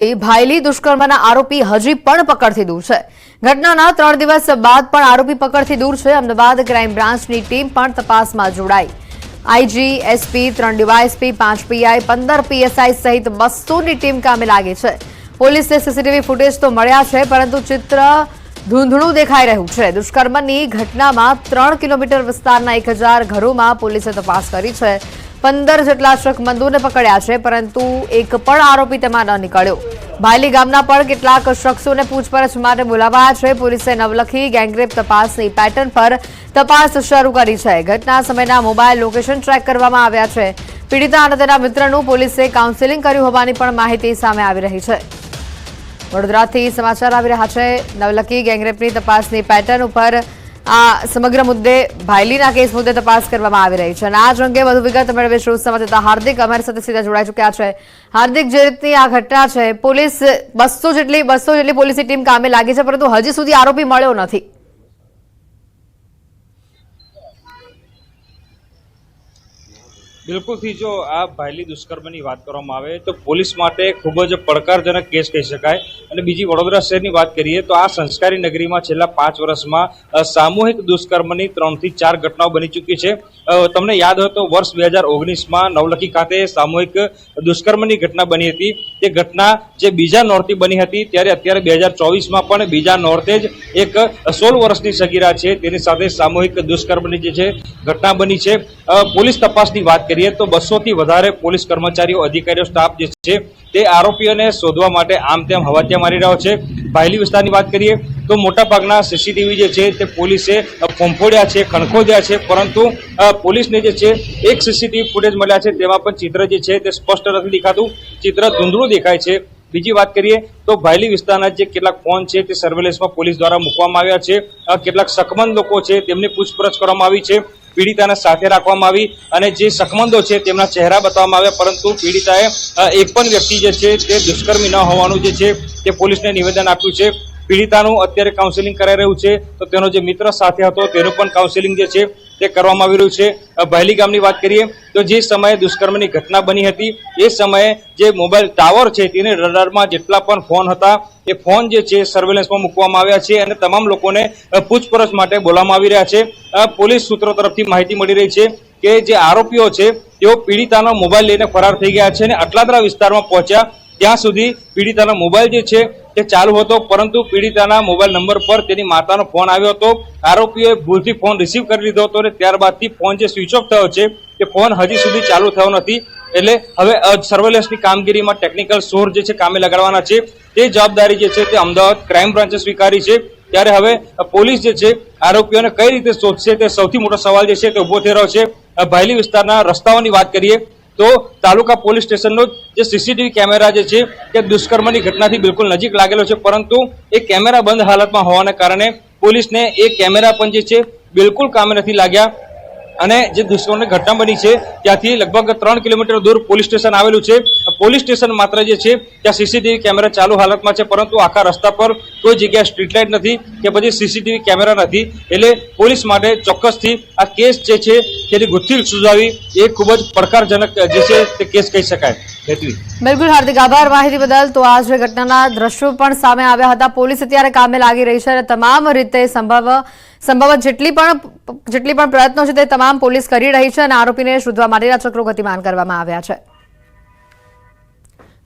ભાયલી દુષ્કર્મના આરોપી હજી પણ પકડથી દૂર છે। ઘટનાના 3 દિવસ બાદ પણ આરોપી પકડથી દૂર છે। અમદાવાદ ક્રાઇમ બ્રાન્ચની ટીમ પણ તપાસમાં જોડાઈ। IG, SP, 3 DYSP, 5 PI, 15 PSI સહિત 200ની ટીમ કામે લાગી છે। પોલીસને સીસીટીવી ફૂટેજ તો મળ્યા છે, પરંતુ ચિત્ર ધૂંધળું દેખાઈ રહ્યું છે। દુષ્કર્મની ઘટનામાં 3 કિલોમીટર વિસ્તારના 1000 ઘરોમાં પોલીસે તપાસ કરી છે। 15 જેટલા શકમંદોને પકડ્યા છે, પરંતુ એક પણ આરોપી તેમાં ન નીકળ્યો। ભાયલી ગામના પણ કેટલાક શખ્સોને પૂછપરછ માટે બોલાવાયા છે। પોલીસે નવલખી ગેંગરેપ તપાસની પેટર્ન પર તપાસ શરૂ કરી છે। ઘટના સમયના મોબાઈલ લોકેશન ટ્રેક કરવામાં આવ્યા છે। પીડિતા અને તેના મિત્રનું પોલીસે કાઉન્સેલિંગ કર્યું હોવાની પણ માહિતી સામે આવી રહી છે। વડોદરાથી સમાચાર આવી રહ્યા છે। નવલખી ગેંગરેપની તપાસની પેટર્ન ઉપર આ સમગ્ર મુદ્દે ભાયલીના કેસ મુદ્દે તપાસ કરવામાં આવી રહી છે અને આ જ અંગે વધુ વિગત મેળવીશું સંવાદદાતા હાર્દિક અમારી સાથે સીધા જોડાઈ ચૂક્યા છે। હાર્દિક, જે રીતની આ ઘટના છે, પોલીસ 200 જેટલી પોલીસની ટીમ કામે લાગી છે, પરંતુ હજી સુધી આરોપી મળ્યો નથી। બિલકુલથી જો આ ભાયલી દુષ્કર્મની વાત કરવામાં આવે તો પોલીસ માટે ખૂબ જ પડકારજનક કેસ કહી શકાય। અને બીજી વડોદરા શહેરની વાત કરીએ તો આ સંસ્કારી નગરીમાં છેલ્લા 5 વર્ષમાં સામૂહિક દુષ્કર્મની 3 થી 4 ઘટનાઓ બની ચૂકી છે। તમને યાદ હોય તો વર્ષ 2019માં નવલખી ખાતે સામૂહિક દુષ્કર્મની ઘટના બની હતી। તે ઘટના જે બીજા નોરથી બની હતી, ત્યારે અત્યારે 2024માં પણ બીજા નોરતે જ એક 16 વર્ષની સગીરા છે તેની સાથે સામૂહિક દુષ્કર્મની જે છે ઘટના બની છે। પોલીસ તપાસની વાત કરીએ તો 200થી વધારે પોલીસ કર્મચારીઓ, અધિકારીઓ, સ્ટાફ જે છે તે આરોપીઓને શોધવા માટે આમ તેમ હવાટિયા મારી રહ્યો છે। ભાયલી વિસ્તારની વાત કરીએ તો મોટાભાગના સીસીટીવી જે છે તે પોલીસે ફોંફોડ્યા છે, ખણખોદ્યા છે, પરંતુ પોલીસને જે છે એક સીસીટીવી ફૂટેજ મળ્યા છે, તેમાં પણ ચિત્ર જે છે તે સ્પષ્ટ નથી દેખાતું, ચિત્ર ધૂંધળું દેખાય છે। બીજી વાત કરીએ તો ભાયલી વિસ્તારના જે કેટલાક ફોન છે તે સર્વેલન્સમાં પોલીસ દ્વારા મૂકવામાં આવ્યા છે। કેટલાક શકમંદ લોકો છે તેમની પૂછપરછ કરવામાં આવી છે। પીડિતાને સાથે રાખવામાં આવી અને જે શકમંદો છે તેમના ચહેરા બતાવવામાં આવ્યા, પરંતુ પીડિતાએ એક પણ વ્યક્તિ જે છે તે દુષ્કર્મી ન હોવાનું જે છે તે પોલીસને નિવેદન આપ્યું છે। પીડિતાનું અત્યારે કાઉન્સેલિંગ કરાઈ રહ્યું છે, તો તેનો જે મિત્ર સાથે હતો તેનું પણ કાઉન્સેલિંગ જે છે તે કરવામાં આવી રહ્યું છે। ભાયલી ગામની વાત કરીએ તો જે સમયે દુષ્કર્મની ઘટના બની હતી એ સમયે જે મોબાઈલ ટાવર છે તેની રડારમાં જેટલા પણ ફોન હતા એ ફોન જે છે સર્વેલન્સમાં મૂકવામાં આવ્યા છે અને તમામ લોકોને પૂછપરછ માટે બોલાવવામાં આવી રહ્યા છે। પોલીસ સૂત્રો તરફથી માહિતી મળી રહી છે કે જે આરોપીઓ છે તેઓ પીડિતાનો મોબાઈલ લઈને ફરાર થઈ ગયા છે અને અટલાદરા વિસ્તારમાં પહોંચ્યા ત્યાં સુધી પીડિતાનો મોબાઈલ જે છે તે ચાલુ હતો, પરંતુ પીડિતાના મોબાઈલ નંબર પર તેની માતાનો ફોન આવ્યો હતો। આરોપીઓએ ભૂલથી ફોન રિસીવ કરી લીધો હતો અને ત્યારબાદથી ફોન જે સ્વિચ ઓફ થયો છે તે ફોન હજી સુધી ચાલુ થયો નથી। એટલે હવે સર્વેલન્સની કામગીરીમાં ટેકનિકલ સોર્સ જે છે કામે લગાડવાના છે, તે જવાબદારી જે છે તે અમદાવાદ ક્રાઇમ બ્રાન્ચે સ્વીકારી છે। ત્યારે હવે પોલીસ જે છે આરોપીઓને કઈ રીતે શોધશે તે સૌથી મોટો સવાલ જે છે તે ઉભો થઈ રહ્યો છે। ભાયલી વિસ્તારના રસ્તાઓની વાત કરીએ તો તાલુકા પોલીસ સ્ટેશનનો જે સીસીટીવી કેમેરા જે છે તે દુષ્કર્મની ઘટનાથી બિલકુલ નજીક લાગેલો છે, પરંતુ એ કેમેરા બંધ હાલતમાં હોવાને કારણે પોલીસને એ કેમેરા પણ જે છે બિલકુલ કામે નથી લાગ્યા અને જે દુષ્કર્મની ઘટના બની છે ત્યાંથી લગભગ 3 કિલોમીટર દૂર પોલીસ સ્ટેશન આવેલું છે। પોલીસ સ્ટેશન માત્ર જે છે ત્યાં સીસીટીવી કેમેરા ચાલુ હાલતમાં છે, પરંતુ આખા રસ્તા પર કોઈ જગ્યાએ સ્ટ્રીટ લાઇટ નથી કે પછી સીસીટીવી કેમેરા નથી। એટલે પોલીસ માટે ચોક્કસથી આ કેસ જે છે તેની ગુથ્થી સુધારવી એ ખૂબ જ પડકારજનક જે છે તે કેસ કહી શકાય। બિલકુલ હાર્દિક, આભાર માહિતી બદલ। તો આ જે ઘટનાના દ્રશ્યો પણ સામે આવ્યા હતા। પોલીસ અત્યારે કામે લાગી રહી છે અને તમામ રીતે સંભવત જેટલી પણ પ્રયત્નો છે તે તમામ પોલીસ કરી રહી છે અને આરોપીને શોધવા માટેના ચક્રો ગતિમાન કરવામાં આવ્યા છે।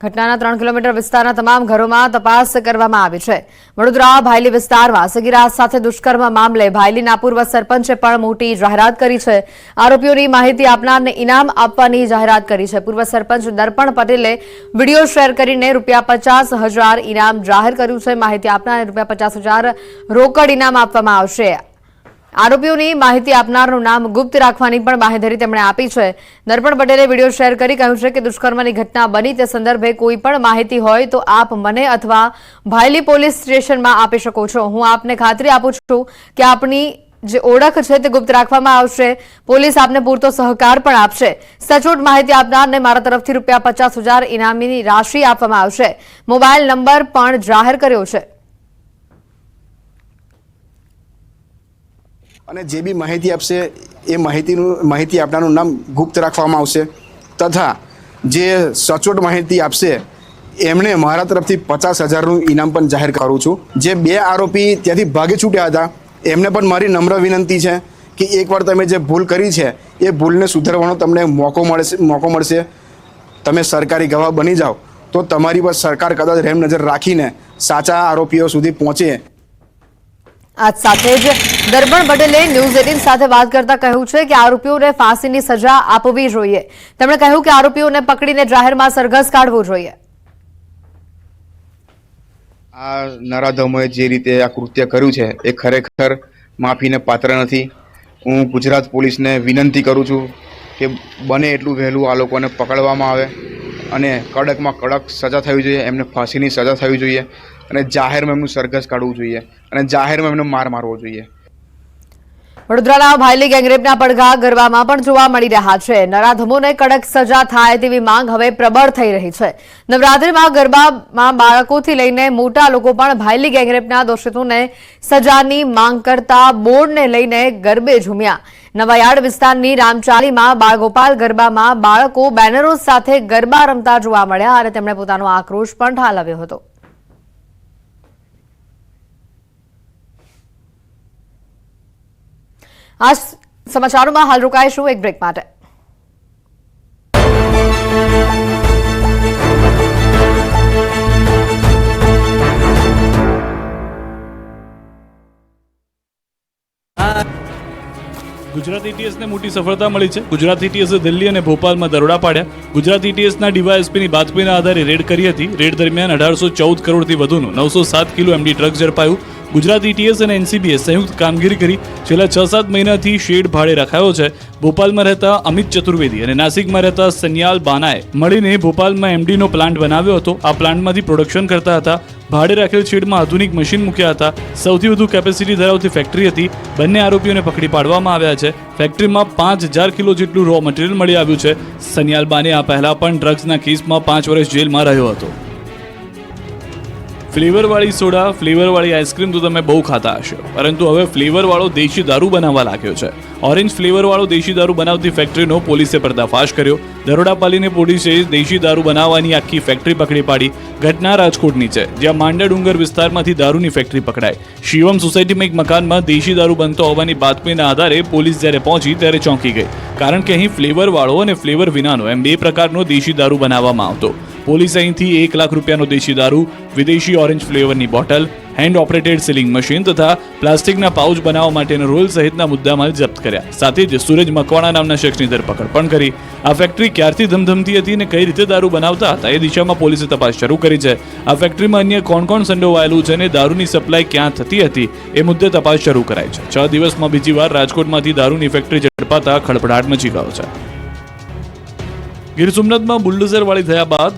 ઘટનાના 3 કિલોમીટર વિસ્તારના તમામ ઘરોમાં તપાસ કરવામાં આવી છે। વડોદરા ભાયલી વિસ્તારમાં સગીરા સાથે દુષ્કર્મ મામલે ભાયલીના પૂર્વ સરપંચે પણ મોટી જાહેરાત કરી છે। આરોપીઓની માહિતી આપનારને ઇનામ આપવાની જાહેરાત કરી છે। પૂર્વ સરપંચ દર્પણ પટેલે વિડીયો શેર કરીને ₹50,000 ઇનામ જાહેર કર્યું છે। માહિતી આપનારને ₹50,000 રોકડ ઇનામ આપવામાં આવશે। આરોપીઓની માહિતી આપનારનું નામ ગુપ્ત રાખવાની પણ બાંહેધરી તેમણે આપી છે। દર્પણ પટેલે વિડીયો શેર કરી કહ્યું છે કે દુષ્કર્મની ઘટના બની તે સંદર્ભે કોઈ પણ માહિતી હોય તો આપ મને અથવા ભાયલી પોલીસ સ્ટેશનમાં આપી શકો છો। હું આપને ખાતરી આપું છું કે આપની જે ઓળખ છે તે ગુપ્ત રાખવામાં આવશે। પોલીસ આપને પૂરતો સહકાર પણ આપશે। સચોટ માહિતી આપનારને મારા તરફથી ₹50,000 ઇનામની રાશિ આપવામાં આવશે। મોબાઈલ નંબર પણ જાહેર કર્યો છે। અને જે બી માહિતી આપશે એ માહિતી આપનારનું નામ ગુપ્ત રાખવામાં આવશે તથા જે સચોટ માહિતી આપશે એમને મારા તરફથી 50,000નું ઇનામ પણ જાહેર કરું છું. જે 2 આરોપી ત્યાંથી ભાગી છૂટ્યા હતા એમને પણ મારી નમ્ર વિનંતી છે કે એકવાર તમે જે ભૂલ કરી છે એ ભૂલને સુધારવાનો તમને મોકો મળશે. તમે સરકારી ગવાહ બની જાઓ તો તમારી પર સરકાર કદાચ રહેમ નજર રાખીને સાચા આરોપીઓ સુધી પહોંચે. આજ સાથે જ દર્પણ પટેલે ન્યૂઝ 18 સાથે વાત કરતા કહ્યું છે કે આરોપીઓને ફાંસીની સજા આપવી જોઈએ. તેમણે કહ્યું કે આરોપીઓને પકડીને જાહેરમાં સરઘસ કાઢવું જોઈએ. આ નરાધમોએ જે રીતે આ કૃત્ય કર્યું છે એ ખરેખર માફીને પાત્ર નથી. હું ગુજરાત પોલીસને વિનંતી કરું છું કે બને એટલું વહેલું આ લોકોને પકડવામાં આવે અને કડકમાં કડક સજા થવી જોઈએ. એમને ફાંસીની સજા થવી જોઈએ અને જાહેરમાં એમનું સરઘસ કાઢવું જોઈએ અને જાહેરમાં એમને માર મારવો જોઈએ. વડોદરાના ભાયલી ગેંગરેપના પડઘા ગરબામાં પણ જોવા મળી રહ્યા છે. નરાધમોને કડક સજા થાય તેવી માંગ હવે પ્રબળ થઈ રહી છે. નવરાત્રિમાં ગરબામાં બાળકોથી લઈને મોટા લોકો પણ ભાયલી ગેંગરેપના દોષિતોને સજાની માંગ કરતા બોર્ડને લઈને ગરબે ઝૂમ્યા. નવાયાર્ડ વિસ્તારની રામચાલીમાં બાળગોપાલ ગરબામાં બાળકો બેનરો સાથે ગરબા રમતા જોવા મળ્યા અને તેમણે પોતાનો આક્રોશ પણ ઠાલવ્યો હતો. આ સમાચારોમાં હાલ રોકાઈશું એક બ્રેક માટે. ગુજરાત એટીએસને મોટી સફળતા મળી છે. ગુજરાત એટીએસે દિલ્હી અને ભોપાલમાં દરોડા પાડ્યા. ગુજરાત એટીએસના ડીવાયએસપીની બાતમીના આધારે રેડ કરી હતી. રેડ દરમિયાન 1814 કરોડથી વધુનું 907 કિલો એમડી ડ્રગ્સ ઝડપાયું. ગુજરાત એટીએસ અને એનસીબીએ સંયુક્ત કામગીરી કરી. છેલ્લા 6-7 મહિનાથી શેડ ભાડે રખાયો છે. ભોપાલમાં રહેતા અમિત ચતુર્વેદી અને નાસિકમાં રહેતા સન્યાલ બાનાએ મળીને ભોપાલમાં એમડીનો પ્લાન્ટ બનાવ્યો હતો. આ પ્લાન્ટમાંથી પ્રોડક્શન કરતા હતા. ભાડે રાખેલ શેડમાં આધુનિક મશીન મૂક્યા હતા. સૌથી વધુ કેપેસિટી ધરાવતી ફેક્ટરી હતી. બંને આરોપીઓને પકડી પાડવામાં આવ્યા છે. ફેક્ટરીમાં 5000 કિલો જેટલું રો મટીરિયલ મળી આવ્યું છે. સન્યાલ બાને આ પહેલા પણ ડ્રગ્સના કેસમાં 5 વર્ષ જેલમાં રહ્યો હતો. ફ્લેવરવાળી સોડા, ફ્લેવરવાળી આઈસ્ક્રીમ તો તમે બહુ ખાતા હશો, પરંતુ હવે ફ્લેવરવાળો દેશી દારૂ બનાવવા લાગ્યો છે. ઓરેન્જ ફ્લેવરવાળો દેશી દારૂ બનાવતી ફેક્ટરીનો પોલીસે પર્દાફાશ કર્યો. દરોડા પાડીને પોલીસે દેશી દારૂ બનાવવાની આખી ફેક્ટરી પકડી પાડી. ઘટના રાજકોટની છે, જ્યાં માંડા ડુંગર વિસ્તારમાંથી દારૂની ફેક્ટરી પકડાઈ. શિવમ સોસાયટીમાં એક મકાનમાં દેશી દારૂ બનતો હોવાની બાતમીના આધારે પોલીસ જ્યારે પહોંચી ત્યારે ચોંકી ગઈ, કારણ કે અહીં ફ્લેવરવાળો અને ફ્લેવર વિનાનો એમ 2 પ્રકારનો દેશી દારૂ બનાવવામાં આવતો. પોલીસ અહીંથી 1 લાખ રૂપિયાનો દેશી દારૂ, વિદેશી ઓરેન્જ ફ્લેવરની bottle, hand operated sealing machine તથા પ્લાસ્ટિકના પાઉચ બનાવવા માટેનો રોલ સહિતના મુદ્દામાલ જપ્ત કર્યા. સાથે જ સૂરજ મકવાણા નામના શખ્સની ધરપકડ પણ કરી. આ ફેક્ટરી ક્યારથી ધમધમતી હતી અને કઈ રીતે દારૂ બનાવતા હતા એ દિશામાં પોલીસે તપાસ શરૂ કરી છે. આ ફેક્ટરીમાં અન્ય કોણ કોણ સંડોવાયેલું છે અને દારૂની સપ્લાય ક્યાં થતી હતી એ મુદ્દે તપાસ શરૂ કરાઈ છે. 6 દિવસમાં બીજી વાર રાજકોટમાંથી દારૂની ફેક્ટરી ઝડપાતા ખળભળાટ મચી ગયો છે. ગીર સોમનાથમાં બુલડોઝર વાળી થયા બાદ